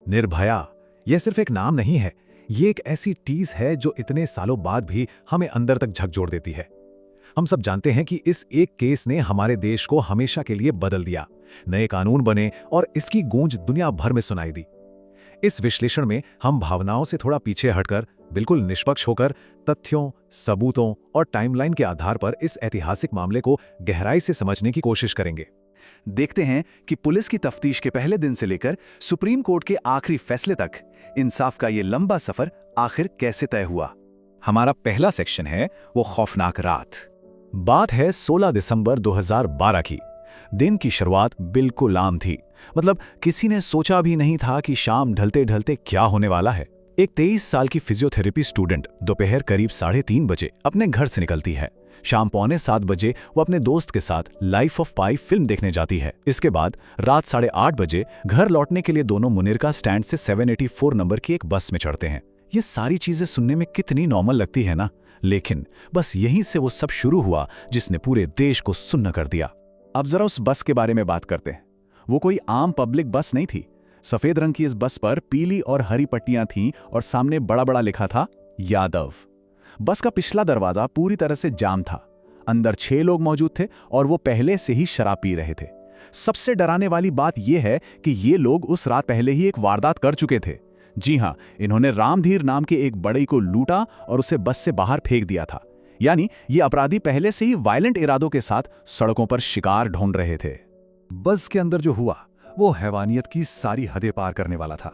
निर्भया, यह सिर्फ एक नाम नहीं है, ये एक ऐसी टीज है जो इतने सालों बाद भी हमें अंदर तक झकझोर देती है। हम सब जानते हैं कि इस एक केस ने हमारे देश को हमेशा के लिए बदल दिया, नए कानून बने और इसकी गूंज दुनिया भर में सुनाई दी। इस विश्लेषण में हम भावनाओं से थोड़ा पीछे हटकर, बिल्कुल निष्पक्ष होकर, तथ्यों, सबूतों और टाइमलाइन के आधार पर इस ऐतिहासिक मामले को गहराई से समझने की कोशिश करेंगे। देखते हैं कि पुलिस की तफ्तीश के पहले दिन से लेकर सुप्रीम कोर्ट के आखिरी फैसले तक इंसाफ का ये लंबा सफर आखिर कैसे तय हुआ। हमारा पहला सेक्शन है वो खौफनाक रात। बात है 16 दिसंबर 2012 की। दिन की शुरुआत बिल्कुल आम थी, मतलब किसी ने सोचा भी नहीं था कि शाम ढलते ढलते क्या होने वाला है। एक 23 साल की फिजियोथेरेपी स्टूडेंट दोपहर करीब 3:30 बजे अपने घर से निकलती है। शाम 6:45 बजे वो अपने दोस्त के साथ लाइफ ऑफ पाई फिल्म देखने जाती है। इसके बाद रात 8:30 बजे घर लौटने के लिए दोनों मुनिरका स्टैंड से 784 नंबर की एक बस में चढ़ते हैं। ये सारी चीजें सुनने में कितनी नॉर्मल लगती है ना, लेकिन बस यहीं से वो सब शुरू हुआ जिसने पूरे देश को सुन्न कर दिया। अब जरा उस बस के बारे में बात करते हैं। वो कोई आम पब्लिक बस नहीं थी। सफेद रंग की इस बस पर पीली और हरी पट्टियां थीं और सामने बड़ा बड़ा लिखा था यादव। बस का पिछला दरवाजा पूरी तरह से जाम था। अंदर 6 लोग मौजूद थे और वो पहले से ही शराब पी रहे थे। सबसे डराने वाली बात यह है कि ये लोग उस रात पहले ही एक वारदात कर चुके थे। जी हां, इन्होंने रामधीर नाम के एक बड़ई को लूटा और उसे बस से बाहर फेंक दिया था। यानी ये अपराधी पहले से ही वायलेंट इरादों के साथ सड़कों पर शिकार ढूंढ रहे थे। बस के अंदर जो हुआ वो हैवानियत की सारी हदें पार करने वाला था।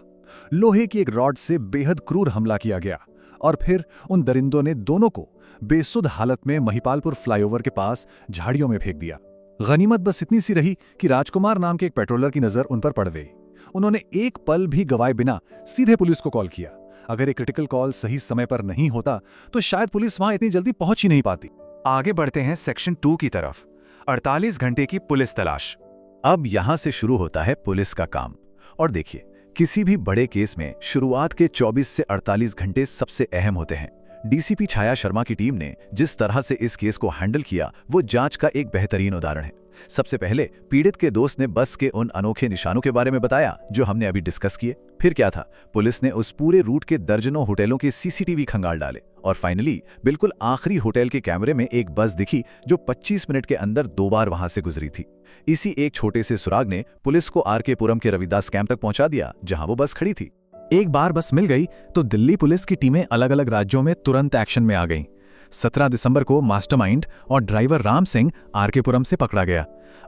लोहे की एक रॉड से बेहद क्रूर हमला किया गया और फिर उन दरिंदों ने दोनों को बेसुध हालत में महिपालपुर फ्लाईओवर के पास झाड़ियों में फेंक दिया। गनीमत बस इतनी सी रही कि राजकुमार नाम के एक पेट्रोलर की नजर उन पर पड़ गई। उन्होंने एक पल भी गवाए बिना सीधे पुलिस को कॉल किया। अगर एक क्रिटिकल कॉल सही समय पर नहीं होता तो शायद पुलिस वहां इतनी जल्दी पहुंच ही नहीं पाती। आगे बढ़ते हैं सेक्शन 2 की तरफ। 48 घंटे की पुलिस तलाश। अब यहां से शुरू होता है पुलिस का काम। और देखिए, किसी भी बड़े केस में शुरुआत के 24 से 48 घंटे सबसे अहम होते हैं। डीसीपी छाया शर्मा की टीम ने जिस तरह से इस केस को हैंडल किया वो जांच का एक बेहतरीन उदाहरण है। सबसे पहले पीड़ित के दोस्त ने बस के उन अनोखे निशानों के बारे में बताया जो हमने अभी डिस्कस किए। फिर क्या था, पुलिस ने उस पूरे रूट के दर्जनों होटलों के सीसीटीवी खंगाल डाले और फाइनली बिल्कुल आखिरी होटल के कैमरे में एक बस दिखी जो 25 मिनट के अंदर 2 बार वहां से गुजरी थी। इसी एक छोटे से सुराग ने पुलिस को आरके पुरम के रविदास कैंप तक पहुंचा दिया जहां वो बस खड़ी थी। एक बार बस मिल गई तो दिल्ली पुलिस की टीमें अलग अलग राज्यों में तुरंत एक्शन में आ गईं। 17 दिसंबर को मास्टरमाइंड और ड्राइवर राम सिंह आरकेपुरम से पकड़ा गया।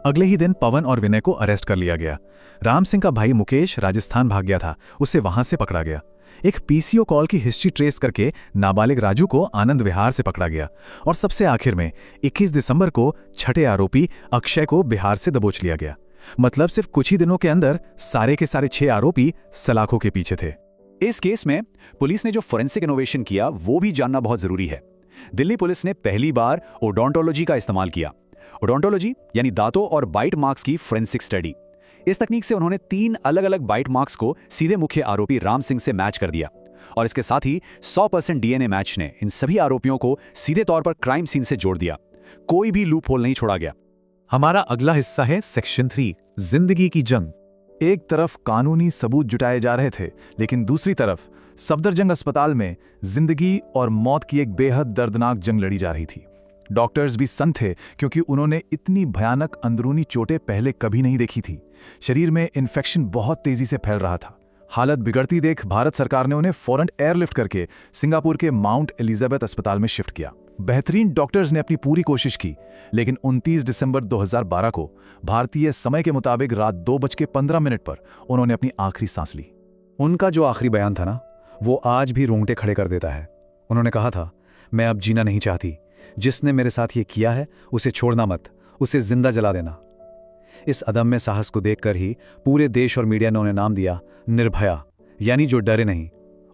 अगले ही दिन पवन और विनय को अरेस्ट कर लिया गया। राम सिंह का भाई मुकेश राजस्थान भाग गया था, उसे वहां से पकड़ा गया। एक पीसीओ कॉल की हिस्ट्री ट्रेस करके नाबालिग राजू को आनंद विहार से पकड़ा गया और सबसे आखिर में 21 दिसंबर को छठे आरोपी अक्षय को बिहार से दबोच लिया गया। मतलब सिर्फ कुछ ही दिनों के अंदर सारे के सारे 6 आरोपी सलाखों के पीछे थे। इस केस में पुलिस ने जो फोरेंसिक इनोवेशन किया वो भी जानना बहुत जरूरी है। दिल्ली पुलिस ने पहली बार ओडोंटोलॉजी का इस्तेमाल किया। ओडोंटोलॉजी यानी दांतों और बाइट मार्क्स की फोरेंसिक स्टडी। इस तकनीक से उन्होंने 3 अलग अलग बाइट मार्क्स को सीधे मुख्य आरोपी राम सिंह से मैच कर दिया और इसके साथ ही 100% डीएनए मैच ने इन सभी आरोपियों को सीधे तौर पर क्राइम सीन से जोड़ दिया। कोई भी लूप होल नहीं छोड़ा गया। हमारा अगला हिस्सा है सेक्शन 3, जिंदगी की जंग। एक तरफ कानूनी सबूत जुटाए जा रहे थे, लेकिन दूसरी तरफ सफदरजंग अस्पताल में जिंदगी और मौत की एक बेहद दर्दनाक जंग लड़ी जा रही थी। डॉक्टर्स भी सन्न थे क्योंकि उन्होंने इतनी भयानक अंदरूनी चोटें पहले कभी नहीं देखी थी। शरीर में इन्फेक्शन बहुत तेजी से फैल रहा था। हालत बिगड़ती देख भारत सरकार ने उन्हें फौरन एयरलिफ्ट करके सिंगापुर के माउंट एलिजाबेथ अस्पताल में शिफ्ट किया। बेहतरीन डॉक्टर्स ने अपनी पूरी कोशिश की, लेकिन 29 दिसंबर 2012 को भारतीय समय के मुताबिक रात 2:15 पर उन्होंने अपनी आखिरी सांस ली। उनका जो आखिरी बयान था ना, वो आज भी रोंगटे खड़े कर देता है। उन्होंने कहा था, मैं अब जीना नहीं चाहती। जिसने मेरे साथ ये किया है उसे छोड़ना मत, उसे जिंदा जला देना। इस अदम्य साहस को देखकर ही पूरे देश और मीडिया ने उन्हें नाम दिया निर्भया, यानी जो डरे नहीं।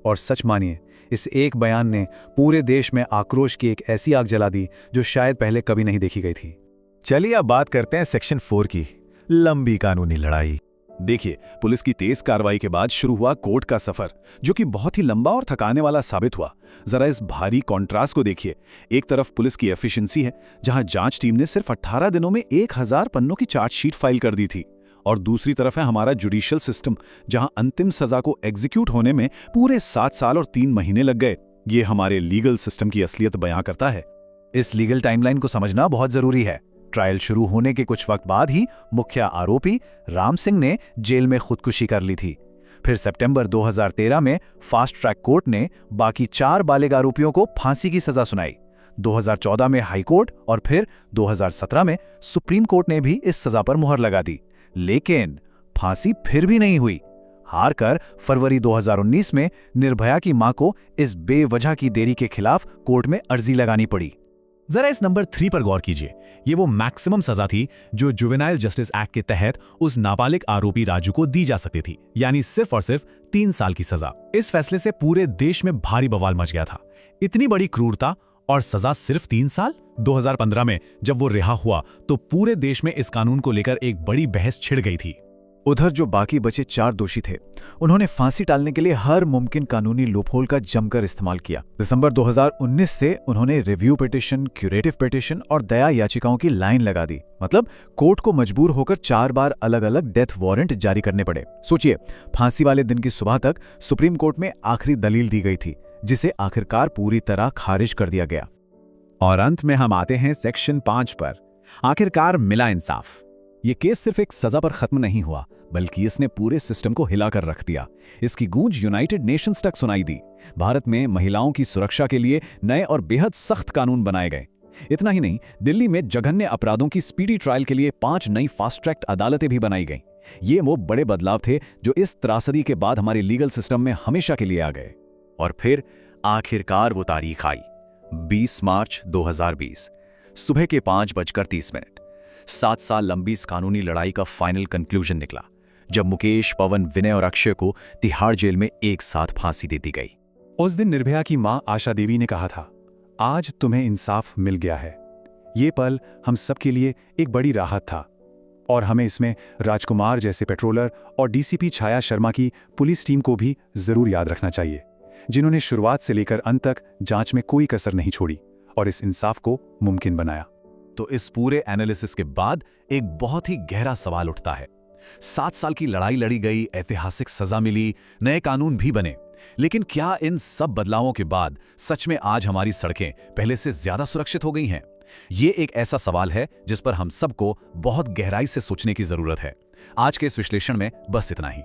और सच मानिए, इस एक बयान ने पूरे देश में आक्रोश की एक ऐसी आग जला दी जो शायद पहले कभी नहीं देखी गई थी। चलिए अब बात करते हैं सेक्शन 4 की, लंबी कानूनी लड़ाई। देखिए, पुलिस की तेज कार्रवाई के बाद शुरू हुआ कोर्ट का सफर, जो कि बहुत ही लंबा और थकाने वाला साबित हुआ। जरा इस भारी कॉन्ट्रास्ट को देखिए। एक तरफ पुलिस की एफिशिएंसी है, जहां जांच टीम ने सिर्फ 18 दिनों में 1000 पन्नों की चार्जशीट फाइल कर दी थी, और दूसरी तरफ है हमारा जुडिशियल सिस्टम, जहां अंतिम सजा को एग्जीक्यूट होने में पूरे 7 साल और 3 महीने लग गए। ये हमारे लीगल सिस्टम की असलियत बयां करता है। इस लीगल टाइमलाइन को समझना बहुत जरूरी है। ट्रायल शुरू होने के कुछ वक्त बाद ही मुख्य आरोपी राम सिंह ने जेल में खुदकुशी कर ली थी। फिर सितंबर 2013 में फास्ट ट्रैक कोर्ट ने बाकी 4 बालिग आरोपियों को फांसी की सजा सुनाई। 2014 में हाई कोर्ट और फिर 2017 में सुप्रीम कोर्ट ने भी इस सजा पर मुहर लगा दी, लेकिन फांसी फिर भी नहीं हुई। हारकर फरवरी 2019 में निर्भया की मां को इस बेवजह की देरी के खिलाफ कोर्ट में अर्जी लगानी पड़ी। जरा इस नंबर 3 पर गौर कीजिए। ये वो मैक्सिमम सजा थी जो जुवेनाइल जस्टिस एक्ट के तहत उस नाबालिग आरोपी राजू को दी जा सकती थी, यानी सिर्फ और सिर्फ 3 साल की सजा। इस फैसले से पूरे देश में भारी बवाल मच गया था। इतनी बड़ी क्रूरता और सजा सिर्फ 3 साल। 2015 में जब वो रिहा हुआ तो पूरे देश में इस कानून को लेकर एक बड़ी बहस छिड़ गई थी। उधर जो बाकी बचे 4 दोषी थे, उन्होंने फांसी टालने के लिए हर मुमकिन कानूनी लूपहोल का जमकर इस्तेमाल किया। दिसंबर 2019 से उन्होंने रिव्यू पिटीशन, क्यूरेटिव पिटीशन और दया याचिकाओं की लाइन लगा दी। मतलब कोर्ट को मजबूर होकर 4 बार अलग-अलग डेथ वारंट जारी करने पड़े। सोचिए, फांसी वाले दिन की सुबह तक सुप्रीम कोर्ट में आखिरी दलील दी गई थी, जिसे आखिरकार पूरी तरह खारिज कर दिया गया। और अंत में हम आते हैं सेक्शन 5 पर। आखिरकार मिला इंसाफ। ये केस सिर्फ एक सजा पर खत्म नहीं हुआ, बल्कि इसने पूरे सिस्टम को हिलाकर रख दिया। इसकी गूंज यूनाइटेड नेशंस तक सुनाई दी। भारत में महिलाओं की सुरक्षा के लिए नए और बेहद सख्त कानून बनाए गए। इतना ही नहीं, दिल्ली में जघन्य अपराधों की स्पीडी ट्रायल के लिए 5 नई फास्ट ट्रैक अदालतें भी बनाई गईं। ये वो बड़े बदलाव थे जो इस त्रासदी के बाद हमारे लीगल सिस्टम में हमेशा के लिए आ गए। और फिर आखिरकार वो तारीख आई, 20 मार्च 2020, सुबह के 5:30। 7 साल लंबी इस कानूनी लड़ाई का फाइनल कंक्लूजन निकला, जब मुकेश, पवन, विनय और अक्षय को तिहाड़ जेल में एक साथ फांसी दे दी गई। उस दिन निर्भया की मां आशा देवी ने कहा था, आज तुम्हें इंसाफ मिल गया है। ये पल हम सबके लिए एक बड़ी राहत था, और हमें इसमें राजकुमार जैसे पेट्रोलर और डीसीपी छाया शर्मा की पुलिस टीम को भी जरूर याद रखना चाहिए, जिन्होंने शुरुआत से लेकर अंत तक जांच में कोई कसर नहीं छोड़ी और इस इंसाफ को मुमकिन बनाया। तो इस पूरे एनालिसिस के बाद एक बहुत ही गहरा सवाल उठता है। 7 साल की लड़ाई लड़ी गई, ऐतिहासिक सजा मिली, नए कानून भी बने, लेकिन क्या इन सब बदलावों के बाद सच में आज हमारी सड़कें पहले से ज्यादा सुरक्षित हो गई हैं? ये एक ऐसा सवाल है जिस पर हम सबको बहुत गहराई से सोचने की जरूरत है। आज के इस विश्लेषण में बस इतना ही।